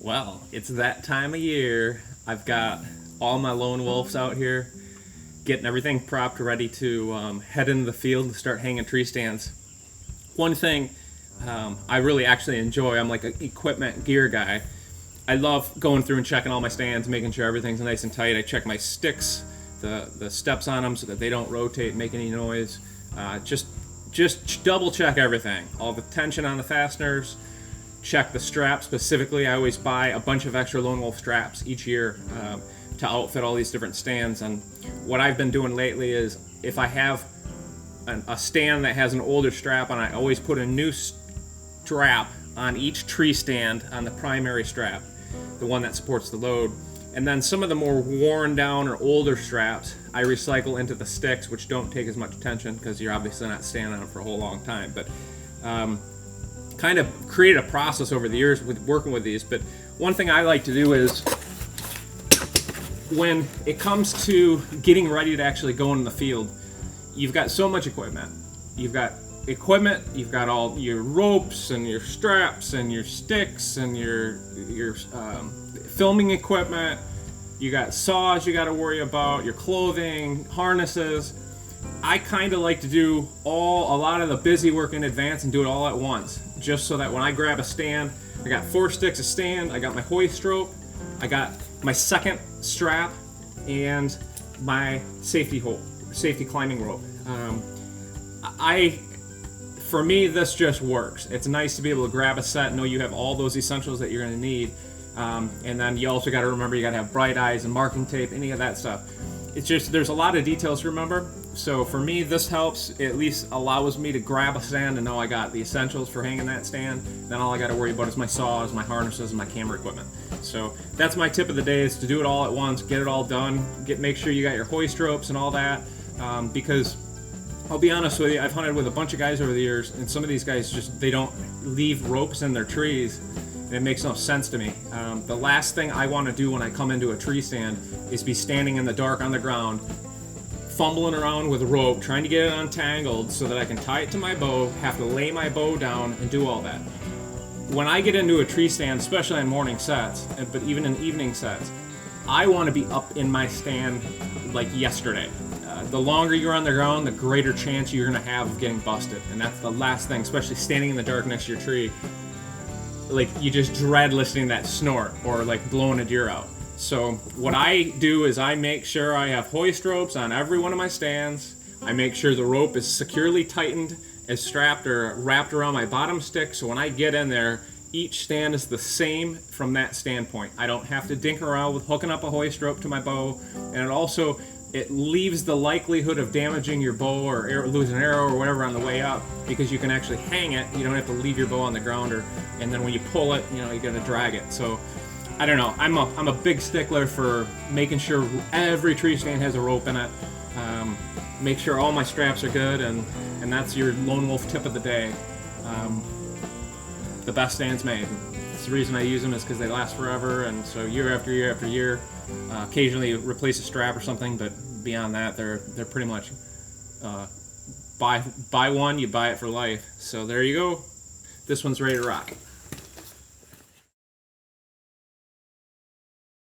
Well, it's that time of year. I've got all my lone wolves out here getting everything propped ready to head into the field and start hanging tree stands. One thing I really actually enjoy, I'm like an equipment gear guy. I love going through and checking all my stands, making sure everything's nice and tight. I check my sticks, the steps on them so that they don't rotate, make any noise. Just double check everything, all the tension on the fasteners. Check the straps specifically. I always buy a bunch of extra Lone Wolf straps each year to outfit all these different stands. And what I've been doing lately is if I have a stand that has an older strap on, I always put a new strap on each tree stand on the primary strap, the one that supports the load. And then some of the more worn down or older straps I recycle into the sticks, which don't take as much tension because you're obviously not standing on them for a whole long time. But kind of created a process over the years with working with these. But one thing I like to do is when it comes to getting ready to actually go in the field, you've got so much equipment. You've got all your ropes and your straps and your sticks and your filming equipment. You got saws you got to worry about, your clothing, harnesses. I kind of like to do a lot of the busy work in advance and do it all at once, just so that when I grab a stand, I got 4 sticks of stand, I got my hoist rope, I got my second strap, and my safety climbing rope. For me, this just works. It's nice to be able to grab a set, know you have all those essentials that you're going to need, and then you also got to remember you got to have bright eyes and marking tape, any of that stuff. It's just there's a lot of details to remember. So for me, this helps. It at least allows me to grab a stand and know I got the essentials for hanging that stand. Then all I got to worry about is my saws, my harnesses, and my camera equipment. So that's my tip of the day: is to do it all at once, get it all done, make sure you got your hoist ropes and all that. Because I'll be honest with you, I've hunted with a bunch of guys over the years, and some of these guys they don't leave ropes in their trees, and it makes no sense to me. The last thing I want to do when I come into a tree stand is be standing in the dark on the ground, fumbling around with a rope, trying to get it untangled so that I can tie it to my bow, have to lay my bow down and do all that. When I get into a tree stand, especially on morning sets, but even in evening sets, I want to be up in my stand like yesterday. The longer you're on the ground, the greater chance you're going to have of getting busted. And that's the last thing, especially standing in the dark next to your tree. Like, you just dread listening to that snort or like blowing a deer out. So what I do is I make sure I have hoist ropes on every one of my stands. I make sure the rope is securely tightened, as strapped or wrapped around my bottom stick, so when I get in there, each stand is the same from that standpoint. I don't have to dink around with hooking up a hoist rope to my bow, and it leaves the likelihood of damaging your bow or losing an arrow or whatever on the way up, because you can actually hang it. You don't have to leave your bow on the ground, and then when you pull it, you're going to drag it. So I don't know. I'm a big stickler for making sure every tree stand has a rope in it. Make sure all my straps are good, and that's your Lone Wolf tip of the day. The best stands made. It's the reason I use them is because they last forever, and so year after year after year. Occasionally replace a strap or something, but beyond that, they're pretty much buy one, you buy it for life. So there you go. This one's ready to rock.